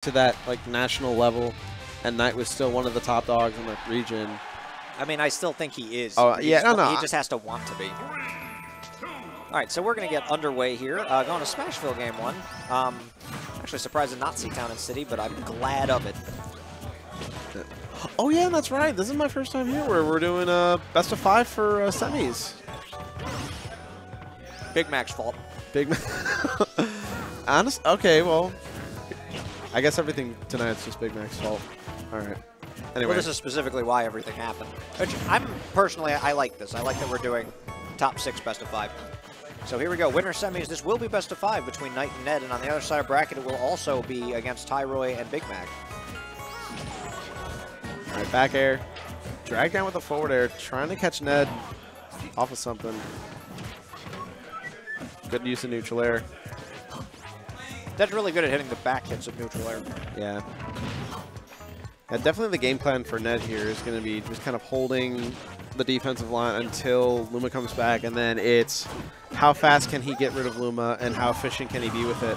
to that like national level, and Nite was still one of the top dogs in the region. I mean, I still think he is. Oh, yeah, no. He just has to want to be. All right, so we're going to get underway here. Going to Smashville Game 1. Actually surprised to not see Town and City, but I'm glad of it. Oh, yeah, that's right. This is my first time here where we're doing a best of 5 for semis. Big Mac's fault. Big Mac. Honest? Okay, well, I guess everything tonight's just Big Mac's fault. All right. Anyway. Well, this is specifically why everything happened. Which personally, I like this. I like that we're doing top 6 best of 5. So here we go. Winner semis. This will be best of 5 between Nite and Ned, and on the other side of bracket, it will also be against Tyroy and Big Mac. All right, back air. Drag down with the forward air, trying to catch Ned off of something. Good use of neutral air. That's really good at hitting the back hits of neutral air. Yeah. And definitely the game plan for Ned here is going to be just kind of holding the defensive line until Luma comes back, and then it's how fast can he get rid of Luma and how efficient can he be with it.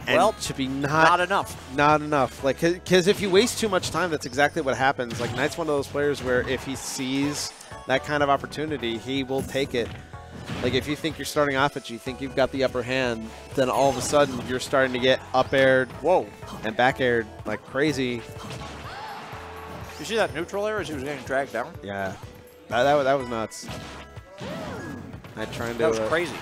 And well, to be not enough. Not enough. Like, because if you waste too much time, that's exactly what happens. Like, Nite's one of those players where if he sees that kind of opportunity, he will take it. Like, if you think you're starting off at, you think you've got the upper hand, then all of a sudden you're starting to get up-aired, whoa, and back-aired like crazy. You see that neutral air as he was getting dragged down? Yeah. That was nuts. That was crazy.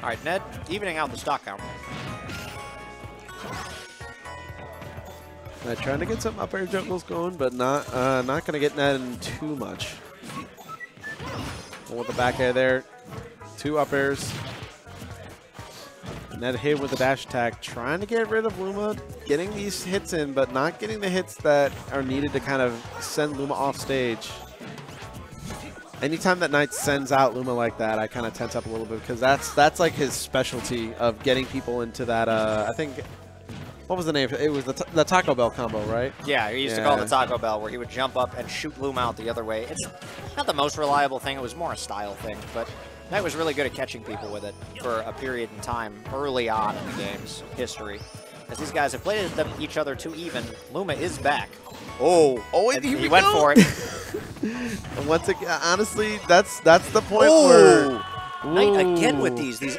All right, Ned, evening out the stock count. Trying to get some up air juggles going, but not going to get Ned in too much. One with the back air there. 2 up airs. Ned hit with the dash attack, trying to get rid of Luma, getting these hits in, but not getting the hits that are needed to kind of send Luma off stage. Anytime that Nite sends out Luma like that, I kind of tense up a little bit because that's like his specialty of getting people into that. I think, what was the name? It was the Taco Bell combo, right? Yeah, he used to call it the Taco Bell, where he would jump up and shoot Luma out the other way. It's not the most reliable thing. It was more a style thing, but Nite was really good at catching people with it for a period in time early on in the game's history. As these guys have played them each other too even, Luma is back. Oh, and he went for it. And once again, honestly, that's the point where Nite again with these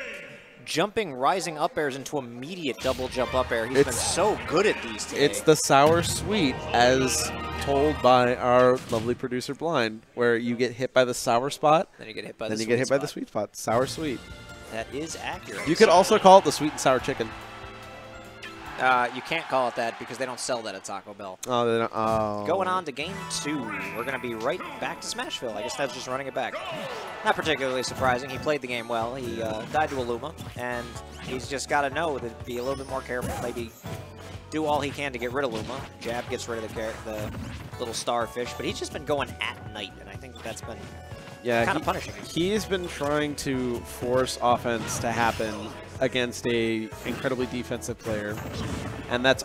jumping, rising up airs into immediate double jump up air. He's been so good at these today. It's the sour sweet, as told by our lovely producer Blind, where you get hit by the sour spot, then you get hit by the sweet spot. Sour sweet. That is accurate. You could also call it the sweet and sour chicken. You can't call it that because they don't sell that at Taco Bell. Oh, they don't. Oh. Going on to game 2. We're going to be right back to Smashville. I guess Ned's just running it back. Not particularly surprising. He played the game well. He died to a Luma, and he's just got to know that be a little bit more careful. Maybe do all he can to get rid of Luma. Jab gets rid of the little starfish, but he's just been going at Nite, and I think that's been kind of punishing him. He's been trying to force offense to happen against a incredibly defensive player, and that's,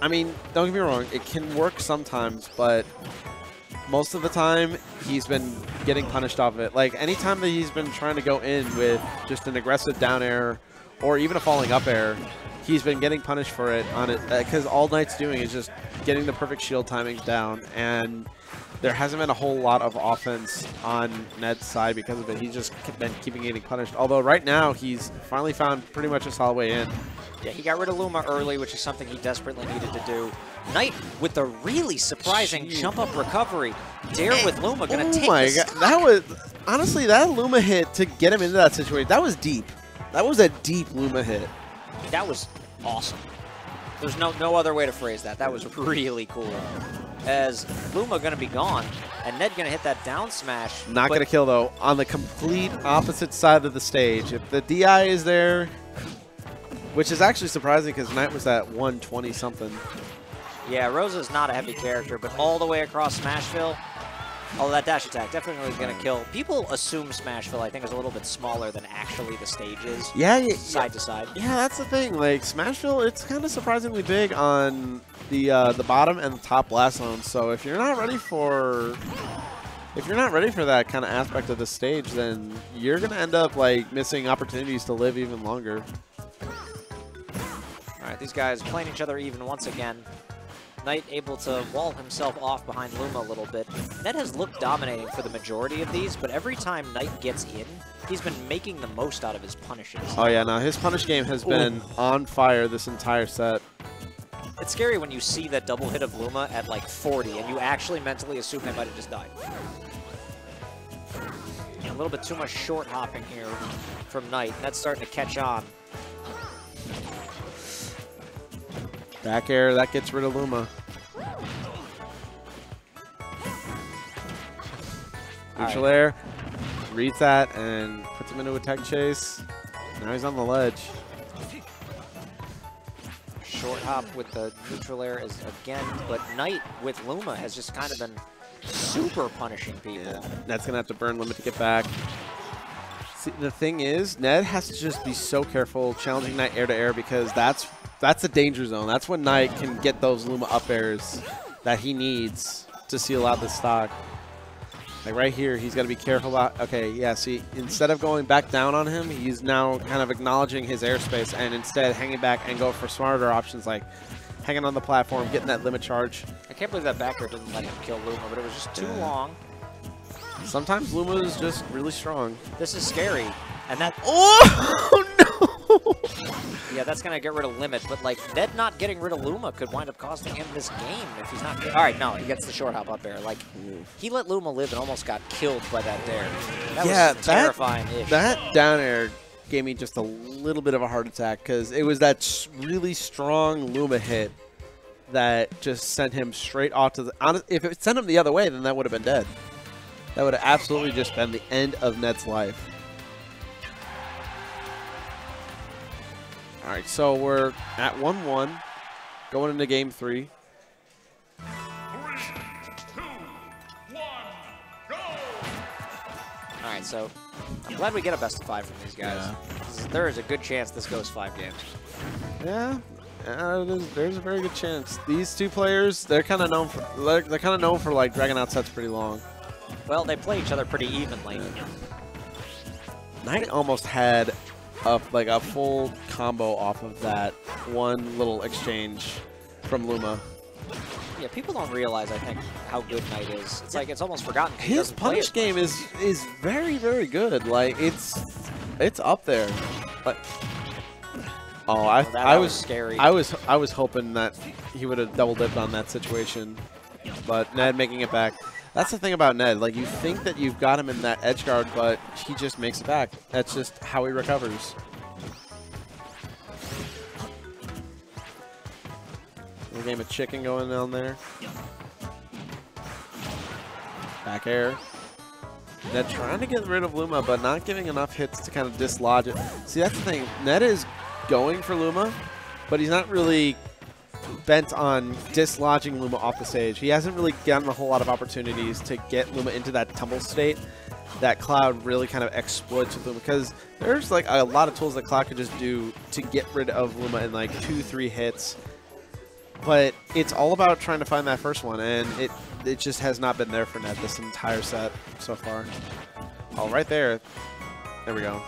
I mean, don't get me wrong, it can work sometimes, but most of the time he's been getting punished off of it. Like, anytime that he's been trying to go in with just an aggressive down air or even a falling up air, he's been getting punished for it on it, because all Nite's doing is just getting the perfect shield timings down, and there hasn't been a whole lot of offense on Ned's side because of it. He's just been keeping getting punished. Although right now he's finally found pretty much a solid way in. Yeah, he got rid of Luma early, which is something he desperately needed to do. Nite with the really surprising jump-up recovery. Dare with Luma going to take my God. That was, honestly, that Luma hit to get him into that situation, that was deep. That was a deep Luma hit. That was awesome. There's no other way to phrase that. That was really cool. As Luma going to be gone, and Ned going to hit that down smash. Not going to kill, though. On the complete opposite side of the stage. If the DI is there, which is actually surprising because Nite was at 120-something. Yeah, Rosa's not a heavy character, but all the way across Smashville, oh, that dash attack definitely going to kill. People assume Smashville, I think, is a little bit smaller than actually the stage is. Yeah, side to side. Yeah, that's the thing. Like, Smashville, it's kind of surprisingly big on the bottom and the top blast zone. So if you're not ready for that kind of aspect of the stage, then you're gonna end up like missing opportunities to live even longer. All right, these guys playing each other even once again. Nite able to wall himself off behind Luma a little bit. Ned has looked dominating for the majority of these, but every time Nite gets in, he's been making the most out of his punishes. Oh yeah, no, his punish game has been on fire this entire set. It's scary when you see that double hit of Luma at like 40 and you actually mentally assume they might have just died. A little bit too much short hopping here from Nite. That's starting to catch on. Back air, that gets rid of Luma. Neutral air, reads that and puts him into a tech chase. Now he's on the ledge. Short hop with the neutral air is again, but Nite with Luma has just kind of been super punishing people. Yeah, Ned's gonna have to burn Luma to get back. See, the thing is, Ned has to just be so careful challenging Nite air to air because that's a danger zone. That's when Nite can get those Luma up airs that he needs to seal out the stock. Like right here, he's got to be careful about. Okay, yeah. See, instead of going back down on him, he's now kind of acknowledging his airspace and instead hanging back and go for smarter options like hanging on the platform, getting that limit charge. I can't believe that back air didn't let him kill Luma, but it was just too long. Sometimes Luma is just really strong. This is scary, and that. Oh no! Yeah, that's gonna get rid of limit, but like Ned not getting rid of Luma could wind up costing him this game if he's not. All right, no, he gets the short hop up air. Like he let Luma live and almost got killed by that dare. That was terrifying. That down air gave me just a little bit of a heart attack because it was that really strong Luma hit that just sent him straight off to the. If it sent him the other way, then that would have been dead. That would have absolutely just been the end of Ned's life. All right, so we're at 1-1, going into game 3. 3, 2, 1, go! All right, so I'm glad we get a best of 5 from these guys. Yeah. There is a good chance this goes 5 games. Yeah, there's a very good chance. These two players, they're kind of known for like dragging out sets pretty long. Well, they play each other pretty evenly. Nite almost had a full combo off of that one little exchange from Luma. Yeah, people don't realize, I think, how good Nite is. It's like it's almost forgotten. His punish game is very, very good. Like it's up there. But oh, I was scary. I was hoping that he would have double dipped on that situation, but Ned making it back. That's the thing about Ned. Like, you think that you've got him in that edge guard, but he just makes it back. That's just how he recovers. A game of chicken going on there. Back air. Ned trying to get rid of Luma, but not giving enough hits to kind of dislodge it. See, that's the thing. Ned is going for Luma, but he's not really bent on dislodging Luma off the stage. He hasn't really gotten a whole lot of opportunities to get Luma into that tumble state that Cloud really kind of exploits with Luma, because there's like a lot of tools that Cloud could just do to get rid of Luma in like 2-3 hits, but it's all about trying to find that first one, and it just has not been there for Ned this entire set so far. Oh, right there. There we go.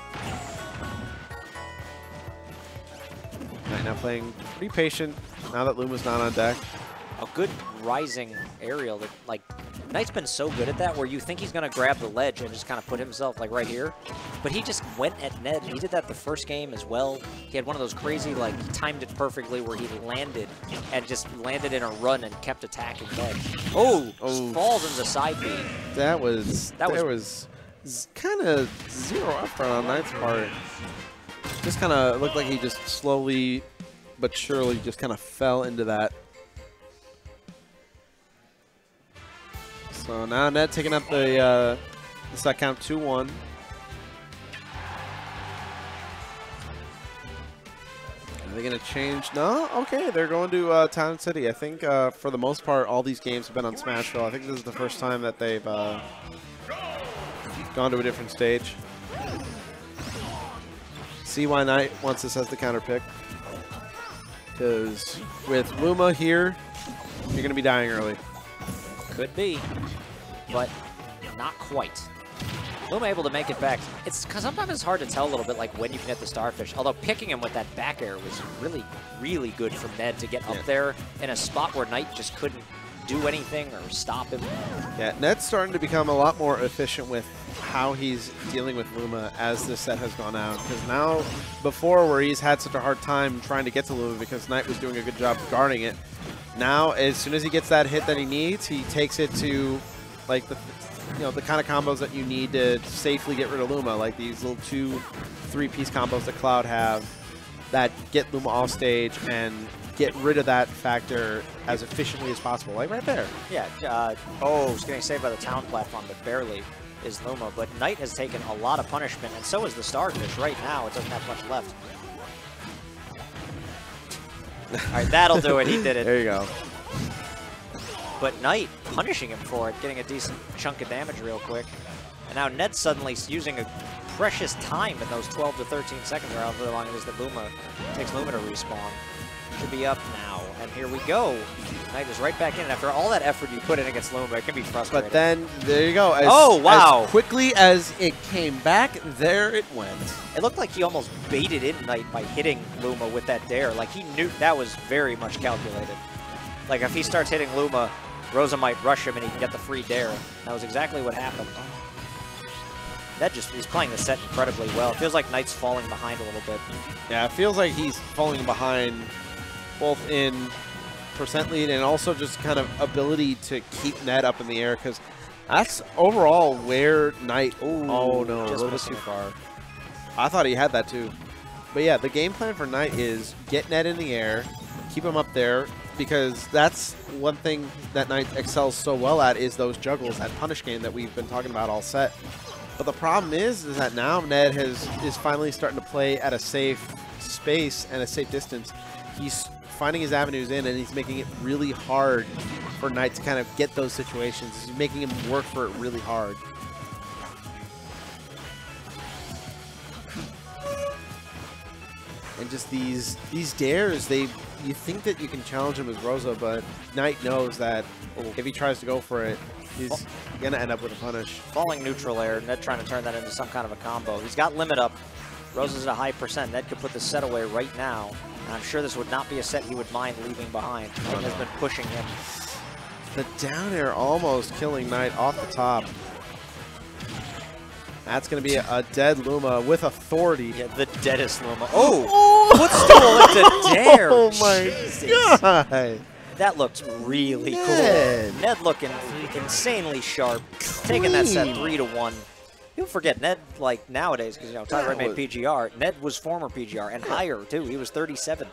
Right now playing pretty patient now that Luma's not on deck. A good rising aerial. That, like, Nite's been so good at that where you think he's going to grab the ledge and just kind of put himself like right here. But he just went at Ned. He did that the first game as well. He had one of those crazy, like, he timed it perfectly where he landed and just landed in a run and kept attacking Ned. Oh, falls into side B. That was kind of zero upfront on Nite's part. Just kind of looked like he just slowly but surely just kind of fell into that. So now Ned taking up the set count 2-1. Are they going to change? No? Okay, they're going to Town City. I think for the most part, all these games have been on Smashville. I think this is the first time that they've gone to a different stage. See why Nite wants this as the counter pick. Because with Luma here, you're going to be dying early. Could be, but not quite. Luma able to make it back. It's because sometimes it's hard to tell a little bit like when you can hit the starfish. Although picking him with that back air was really, really good from Ned to get up there in a spot where Nite just couldn't do anything or stop him. Yeah, Ned's starting to become a lot more efficient with how he's dealing with Luma as this set has gone out. Because now, before where he's had such a hard time trying to get to Luma because Nite was doing a good job guarding it, now as soon as he gets that hit that he needs, he takes it to like the kind of combos that you need to safely get rid of Luma, like these little 2-3-piece combos that Cloud have that get Luma off stage and get rid of that factor as efficiently as possible, like right there. Yeah, oh, he's getting saved by the town platform, but barely is Luma. But Nite has taken a lot of punishment, and so is the starfish right now. It doesn't have much left. All right, that'll do it. He did it. There you go. But Nite punishing him for it, getting a decent chunk of damage real quick. And now Ned's suddenly using a precious time in those 12 to 13 seconds, or however long it is that takes Luma to respawn. Should be up now, and here we go. Nite is right back in. After all that effort you put in against Luma, it can be frustrating. But then, there you go. Wow. As quickly as it came back, there it went. It looked like he almost baited in Nite by hitting Luma with that dare. Like, he knew that was very much calculated. Like, if he starts hitting Luma, Rosa might rush him and he can get the free dare. That was exactly what happened. He's playing the set incredibly well. It feels like Nite's falling behind a little bit. Yeah, it feels like he's falling behind both in percent lead and also just kind of ability to keep Ned up in the air, because that's overall where Nite... Oh, no, a little bit too far. I thought he had that too. But yeah, the game plan for Nite is get Ned in the air, keep him up there, because that's one thing that Nite excels so well at is those juggles, that punish game that we've been talking about all set. But the problem is that now Ned is finally starting to play at a safe space and a safe distance. He's finding his avenues in, and he's making it really hard for Nite to kind of get those situations. He's making him work for it really hard. And just these dares, you think that you can challenge him as Rosa, but Nite knows that if he tries to go for it, he's going to end up with a punish. Falling neutral air, Ned trying to turn that into some kind of a combo. He's got limit up. Rosa's at a high percent. Ned could put the set away right now. And I'm sure this would not be a set he would mind leaving behind. Ned has been pushing him. The down air almost killing Nite off the top. That's going to be a dead Luma with authority. Yeah, the deadest Luma. Oh! Footstool into dare! Oh my God! That looks really cool. Ned looking insanely sharp. Taking that set 3-1. People forget Ned, like nowadays, because Tyler made PGR. Ned was former PGR and higher too. He was 37th.